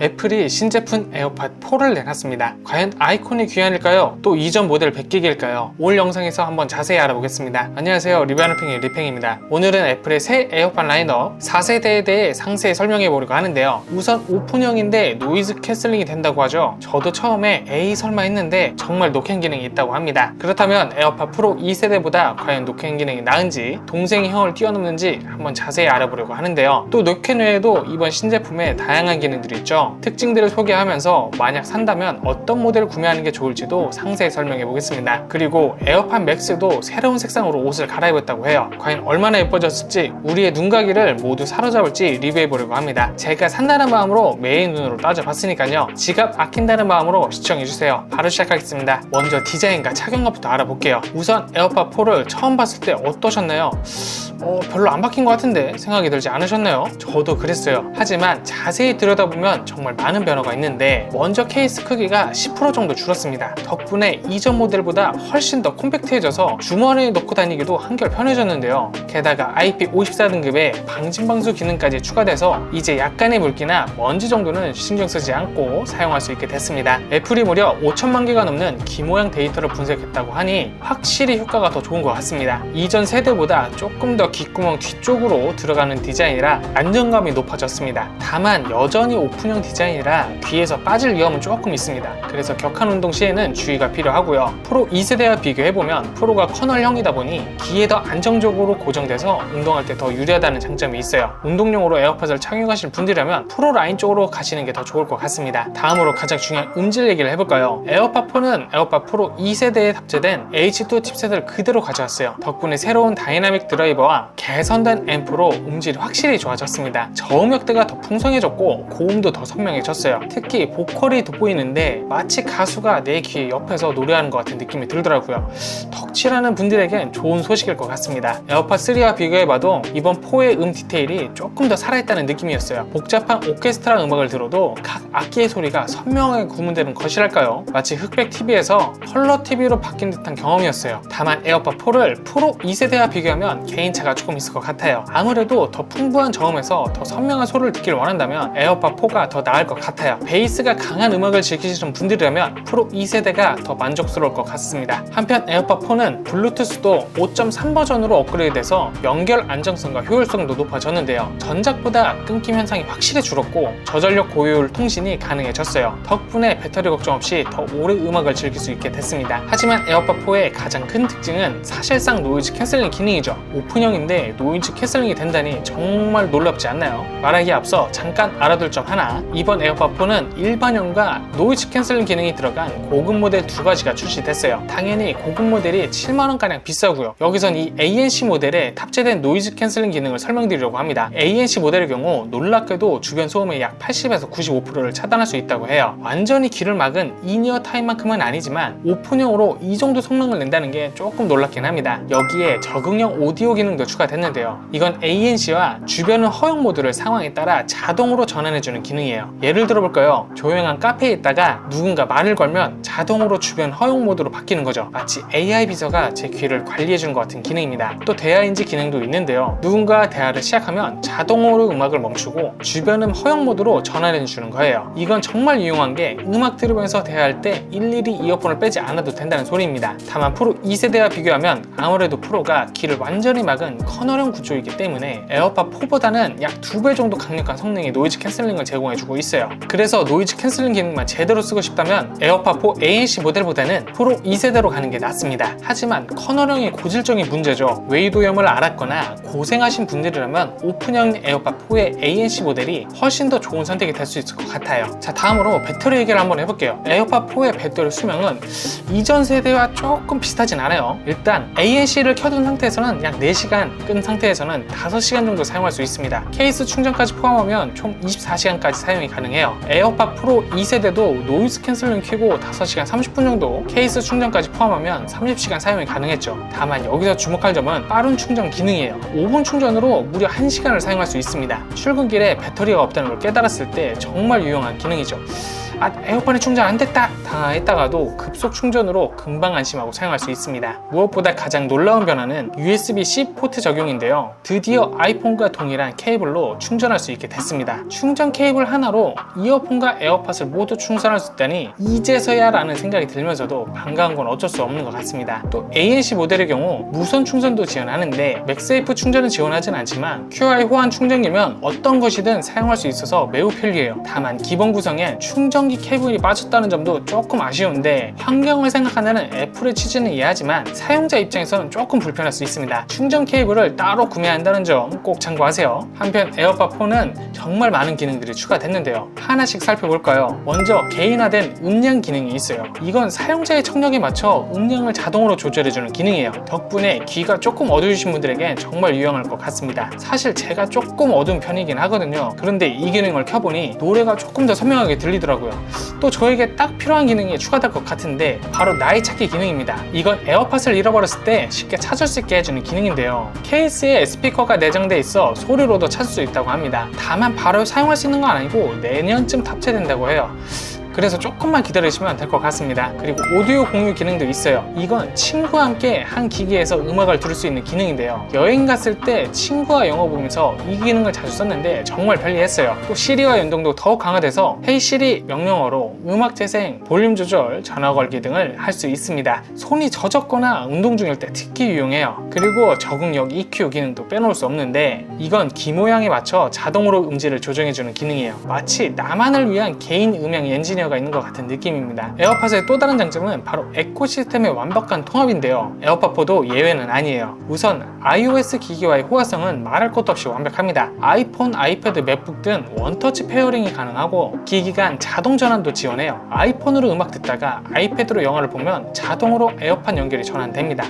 애플이 신제품 에어팟 4를 내놨습니다. 과연 아이콘이 귀환일까요? 또 이전 모델 베끼기일까요? 올 영상에서 한번 자세히 알아보겠습니다. 안녕하세요, 리뷰하는 팽이 리팽입니다. 오늘은 애플의 새 에어팟 라인업 4세대에 대해 상세히 설명해 보려고 하는데요. 우선 오픈형인데 노이즈 캔슬링이 된다고 하죠. 저도 처음에 에이 설마 했는데 정말 노캔 기능이 있다고 합니다. 그렇다면 에어팟 프로 2세대보다 과연 노캔 기능이 나은지, 동생이 형을 뛰어넘는지 한번 자세히 알아보려고 하는데요. 또 노캔 외에도 이번 신제품에 다양한 기능들이 있죠. 특징들을 소개하면서 만약 산다면 어떤 모델을 구매하는 게 좋을지도 상세히 설명해 보겠습니다. 그리고 에어팟 맥스도 새로운 색상으로 옷을 갈아입었다고 해요. 과연 얼마나 예뻐졌을지, 우리의 눈가기를 모두 사로잡을지 리뷰해 보려고 합니다. 제가 산다는 마음으로 메인 눈으로 따져봤으니까요, 지갑 아낀다는 마음으로 시청해 주세요. 바로 시작하겠습니다. 먼저 디자인과 착용감부터 알아볼게요. 우선 에어팟 4를 처음 봤을 때 어떠셨나요? 별로 안 바뀐 것 같은데 생각이 들지 않으셨나요? 저도 그랬어요. 하지만 자세히 들여다보면 정말 많은 변화가 있는데, 먼저 케이스 크기가 10% 정도 줄었습니다. 덕분에 이전 모델보다 훨씬 더 콤팩트해져서 주머니에 넣고 다니기도 한결 편해졌는데요. 게다가 IP54 등급의 방진방수 기능까지 추가돼서 이제 약간의 물기나 먼지 정도는 신경 쓰지 않고 사용할 수 있게 됐습니다. 애플이 무려 5천만 개가 넘는 기 모양 데이터를 분석했다고 하니 확실히 효과가 더 좋은 것 같습니다. 이전 세대보다 조금 더 귓구멍 뒤쪽으로 들어가는 디자인이라 안정감이 높아졌습니다. 다만 여전히 오픈형 디자인이라 귀에서 빠질 위험은 조금 있습니다. 그래서 격한 운동 시에는 주의가 필요하고요. 프로 2세대와 비교해보면 프로가 커널형이다 보니 귀에 더 안정적으로 고정돼서 운동할 때 더 유리하다는 장점이 있어요. 운동용으로 에어팟을 착용하실 분들이라면 프로 라인 쪽으로 가시는 게 더 좋을 것 같습니다. 다음으로 가장 중요한 음질 얘기를 해볼까요? 에어팟 4는 에어팟 프로 2세대에 탑재된 H2 칩셋을 그대로 가져왔어요. 덕분에 새로운 다이나믹 드라이버와 개선된 앰프로 음질이 확실히 좋아졌습니다. 저음역대가 더 풍성해졌고 고음도 더 선명해졌어요. 특히 보컬이 돋보이는데 마치 가수가 내 귀 옆에서 노래하는 것 같은 느낌이 들더라고요. 덕질하는 분들에겐 좋은 소식일 것 같습니다. 에어팟 3와 비교해봐도 이번 4의 디테일이 조금 더 살아있다는 느낌이었어요. 복잡한 오케스트라 음악을 들어도 각 악기의 소리가 선명하게 구분되는 것이랄까요? 마치 흑백 TV에서 컬러 TV로 바뀐 듯한 경험이었어요. 다만 에어팟 4를 프로 2세대와 비교하면 개인차가 조금 있을 것 같아요. 아무래도 더 풍부한 저음에서 더 선명한 소리를 듣길 원한다면 에어팟 4가 더 나을 것 같아요. 베이스가 강한 음악을 즐기시는 분들이라면 프로 2세대가 더 만족스러울 것 같습니다. 한편 에어팟 4는 블루투스도 5.3 버전으로 업그레이드돼서 연결 안정성과 효율성도 높아졌는데요. 전작보다 끊김 현상이 확실히 줄었고 저전력 고효율 통신이 가능해졌어요. 덕분에 배터리 걱정 없이 더 오래 음악을 즐길 수 있게 됐습니다. 하지만 에어팟 4의 가장 큰 특징은 사실상 노이즈 캔슬링 기능이죠. 오픈형인데 노이즈 캔슬링이 된다니 정말 놀랍지 않나요? 말하기에 앞서 잠깐 알아둘 점 하나, 이번 에어팟 4는 일반형과 노이즈 캔슬링 기능이 들어간 고급 모델 두 가지가 출시됐어요. 당연히 고급 모델이 7만원가량 비싸고요. 여기선 이 ANC 모델에 탑재된 노이즈 캔슬링 기능을 설명드리려고 합니다. ANC 모델의 경우 놀랍게도 주변 소음의 약 80에서 95%를 차단할 수 있다고 해요. 완전히 귀를 막은 인이어 타입만큼은 아니지만 오픈형으로 이 정도 성능을 낸다는 게 조금 놀랍긴 합니다. 여기에 적응형 오디오 기능도 추가됐는데요. 이건 ANC와 주변은 허용 모드를 상황에 따라 자동으로 전환해주는 기능이에요. 예를 들어볼까요? 조용한 카페에 있다가 누군가 말을 걸면 자동으로 주변 허용 모드로 바뀌는 거죠. 마치 AI 비서가 제 귀를 관리해주는 것 같은 기능입니다. 또 대화인지 기능도 있는데요. 누군가 대화를 시작하면 자동으로 음악을 멈추고 주변음 허용 모드로 전환해주는 거예요. 이건 정말 유용한 게 음악 들으면서 대화할 때 일일이 이어폰을 빼지 않아도 된다는 소리입니다. 다만 프로 2세대와 비교하면 아무래도 프로가 귀를 완전히 막은 커널형 구조이기 때문에 에어팟 4보다는 약 2배 정도 강력한 성능의 노이즈 캔슬링을 제공해주고 있어요. 그래서 노이즈 캔슬링 기능만 제대로 쓰고 싶다면 에어팟 4 ANC 모델보다는 프로 2세대로 가는 게 낫습니다. 하지만 커널형이 고질적인 문제죠. 웨이도염을 앓았거나 고생하신 분들이라면 오픈형 에어팟 4의 ANC 모델이 훨씬 더 좋은 선택이 될 수 있을 것 같아요. 자, 다음으로 배터리 얘기를 한번 해볼게요. 에어팟 4의 배터리 수명은 이전 세대와 조금 비슷하진 않아요. 일단 ANC를 켜둔 상태에서는 약 4시간, 끈 상태에서는 5시간 정도 사용할 수 있습니다. 케이스 충전까지 포함하면 총 24시간까지 사용이 가능해요. 에어팟 프로 2세대도 노이즈 캔슬링 켜고 5시간 30분 정도, 케이스 충전까지 포함하면 30시간 사용이 가능했죠. 다만 여기서 주목할 점은 빠른 충전 기능이에요. 5분 충전으로 무려 1시간을 사용할 수 있습니다. 출근길에 배터리가 없다는 걸 깨달았을 때 정말 유용한 기능이죠. 에어팟이 충전 안 됐다 당황했다가도 급속 충전으로 금방 안심하고 사용할 수 있습니다. 무엇보다 가장 놀라운 변화는 USB-C 포트 적용인데요. 드디어 아이폰과 동일한 케이블로 충전할 수 있게 됐습니다. 충전 케이블 하나로 이어폰과 에어팟을 모두 충전할 수 있다니 이제서야 라는 생각이 들면서도 반가운 건 어쩔 수 없는 것 같습니다. 또 ANC 모델의 경우 무선 충전도 지원하는데 맥세이프 충전은 지원하진 않지만 QI 호환 충전기면 어떤 것이든 사용할 수 있어서 매우 편리해요. 다만 기본 구성에 충전기 케이블이 빠졌다는 점도 조금 아쉬운데 환경을 생각한다는 애플의 취지는 이해하지만 사용자 입장에서는 조금 불편할 수 있습니다. 충전 케이블을 따로 구매한다는 점 꼭 참고하세요. 한편 에어팟 4는 정말 많은 기능들이 추가됐는데요. 하나씩 살펴볼까요? 먼저 개인화된 음량 기능이 있어요. 이건 사용자의 청력에 맞춰 음량을 자동으로 조절해주는 기능이에요. 덕분에 귀가 조금 어두우신 분들에겐 정말 유용할 것 같습니다. 사실 제가 조금 어두운 편이긴 하거든요. 그런데 이 기능을 켜보니 노래가 조금 더 선명하게 들리더라고요. 또 저에게 딱 필요한 기능이 추가될 것 같은데 바로 나이 찾기 기능입니다. 이건 에어팟을 잃어버렸을 때 쉽게 찾을 수 있게 해주는 기능인데요. 케이스에 스피커가 내장돼 있어 소리로도 찾을 수 있다고 합니다. 다만 바로 사용할 수 있는 건 아니고 내년쯤 탑재된다고 해요. 그래서 조금만 기다리시면 될 것 같습니다. 그리고 오디오 공유 기능도 있어요. 이건 친구와 함께 한 기기에서 음악을 들을 수 있는 기능인데요. 여행 갔을 때 친구와 영화 보면서 이 기능을 자주 썼는데 정말 편리했어요. 또 시리와 연동도 더욱 강화돼서 헤이 시리 명령어로 음악 재생, 볼륨 조절, 전화 걸기 등을 할 수 있습니다. 손이 젖었거나 운동 중일 때 특히 유용해요. 그리고 적응력 EQ 기능도 빼놓을 수 없는데 이건 귀 모양에 맞춰 자동으로 음질을 조정해주는 기능이에요. 마치 나만을 위한 개인 음향 엔지니어 가 있는 것 같은 느낌입니다. 에어팟의 또 다른 장점은 바로 에코시스템의 완벽한 통합인데요. 에어팟4도 예외는 아니에요. 우선 iOS 기기와의 호화성은 말할 것도 없이 완벽합니다. 아이폰, 아이패드, 맥북 등 원터치 페어링이 가능하고 기기 간 자동 전환도 지원해요. 아이폰으로 음악 듣다가 아이패드로 영화를 보면 자동으로 에어팟 연결이 전환됩니다.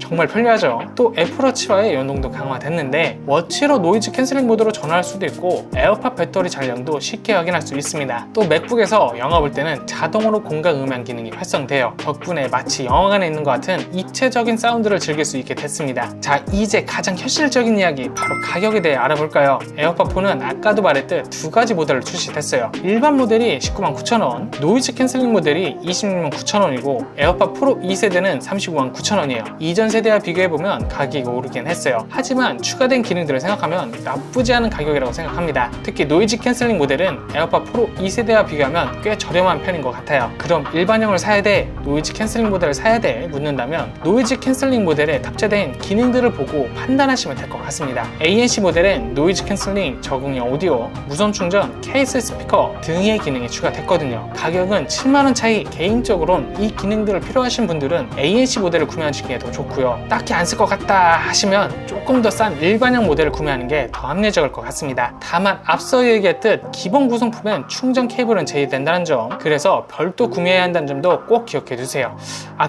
정말 편리하죠. 또 애플워치와의 연동도 강화됐는데 워치로 노이즈 캔슬링 모드로 전환할 수도 있고 에어팟 배터리 잔량도 쉽게 확인할 수 있습니다. 또 맥북에서 영화 볼 때는 자동으로 공각 음향 기능이 활성돼요. 덕분에 마치 영화관에 있는 것 같은 입체적인 사운드를 즐길 수 있게 됐습니다. 자, 이제 가장 현실적인 이야기 바로 가격에 대해 알아볼까요? 에어팟4는 아까도 말했듯 두 가지 모델로 출시됐어요. 일반 모델이 199,000원, 노이즈 캔슬링 모델이 269,000원이고 에어팟 프로 2세대는 359,900원이에요. 이전 세대와 비교해보면 가격이 오르긴 했어요. 하지만 추가된 기능들을 생각하면 나쁘지 않은 가격이라고 생각합니다. 특히 노이즈 캔슬링 모델은 에어팟 프로 2세대와 비교하면 꽤 저렴한 편인 것 같아요. 그럼 일반형을 사야 돼? 노이즈 캔슬링 모델을 사야 돼? 묻는다면 노이즈 캔슬링 모델에 탑재된 기능들을 보고 판단하시면 될 것 같습니다. ANC 모델엔 노이즈 캔슬링, 적응형 오디오, 무선 충전, 케이스 스피커 등의 기능이 추가됐거든요. 가격은 7만원 차이. 개인적으로는 이 기능들을 필요하신 분들은 ANC 모델을 구매하시기에 더 좋고요. 딱히 안 쓸 것 같다 하시면 조금 더 싼 일반형 모델을 구매하는 게 더 합리적일 것 같습니다. 다만 앞서 얘기했듯 기본 구성품엔 충전 케이블은 제외된다는 점, 그래서 별도 구매해야 한다는 점도 꼭 기억해 두세요.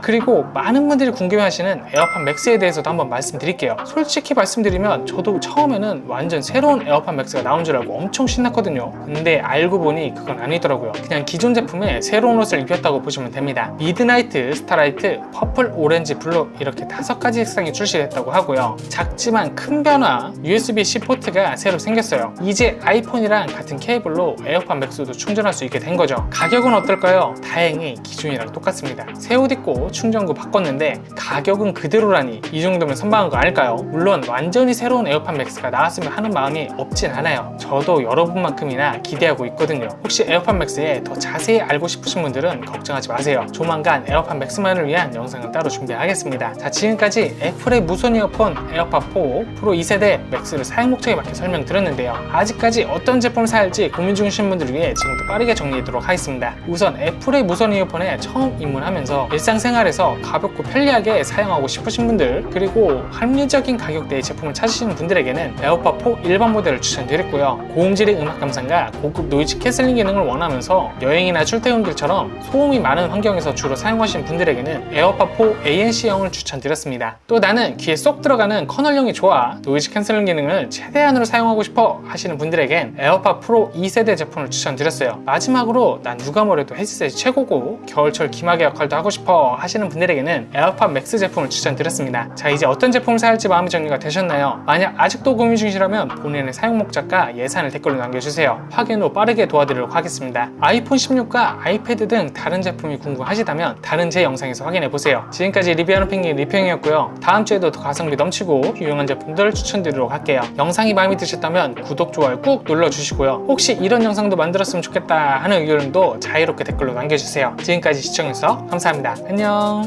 그리고 많은 분들이 궁금해하시는 에어팟 맥스에 대해서도 한번 말씀드릴게요. 솔직히 말씀드리면 저도 처음에는 완전 새로운 에어팟 맥스가 나온 줄 알고 엄청 신났거든요. 근데 알고 보니 그건 아니더라고요. 그냥 기존 제품에 새로운 옷을 입혔다고 보시면 됩니다. 미드나이트, 스타라이트, 퍼플, 오렌지, 블루 이렇게 5가지 색상이 출시됐다고 하고요. 작지만 큰 변화, USB-C 포트가 새로 생겼어요. 이제 아이폰이랑 같은 케이블로 에어팟 맥스도 충전할 수 있게 된 거죠. 가격은 어떨까요? 다행히 기존이랑 똑같습니다. 새 옷 입고 충전구 바꿨는데 가격은 그대로라니 이 정도면 선방한 거 아닐까요? 물론 완전히 새로운 에어팟 맥스가 나왔으면 하는 마음이 없진 않아요. 저도 여러분만큼이나 기대하고 있거든요. 혹시 에어팟 맥스에 더 자세히 알고 싶으신 분들은 걱정하지 마세요. 조만간 에어팟 맥스만을 위한 영상을 따로 준비하겠습니다. 자, 지금까지 애플의 무선 이어폰 에어팟 4 프로 2세대 맥스를 사용 목적에 맞게 설명드렸는데요. 아직까지 어떤 제품을 사야 할지 고민 중이신 분들을 위해 지금부터 빠르게 정리하도록 하겠습니다. 우선 애플의 무선 이어폰에 처음 입문하면서 일상생활에서 가볍고 편리하게 사용하고 싶으신 분들, 그리고 합리적인 가격대의 제품을 찾으시는 분들에게는 에어팟 4 일반 모델을 추천드렸고요. 고음질의 음악 감상과 고급 노이즈 캔슬링 기능을 원하면서 여행이나 출퇴근길처럼 소음이 많은 환경에서 주로 사용하시는 분들에게는 에어팟 4 ANC형을 추천드렸습니다. 또 나는 귀에 쏙 들어가는 커널형이 좋아, 노이즈 캔슬링 기능을 최대한으로 사용하고 싶어 하시는 분들에겐 에어팟 프로 2세대 제품을 추천드렸어요. 마지막으로 난 누가 뭐래도 헤드셋이 최고고 겨울철 기마개 역할도 하고 싶어 하시는 분들에게는 에어팟 맥스 제품을 추천드렸습니다. 자, 이제 어떤 제품을 사야 할지 마음이 정리가 되셨나요? 만약 아직도 고민 중이시라면 본인의 사용 목적과 예산을 댓글로 남겨주세요. 확인 후 빠르게 도와드리도록 하겠습니다. 아이폰 16과 아이패드 등 다른 제품이 궁금하시다면 다른 제 영상에서 확인해보세요. 지금까지 리뷰하는 펭귄 리평이었고요. 다음 주에도 더 가성비 넘치고 유용한 제품들 추천드리도록 할게요. 영상이 마음에 드셨다면 구독, 좋아요 꾹 눌러주시고요. 혹시 이런 영상도 만들었으면 좋겠다 하는 의견도 자유롭게 댓글로 남겨주세요. 지금까지 시청해주셔서 감사합니다. 안녕.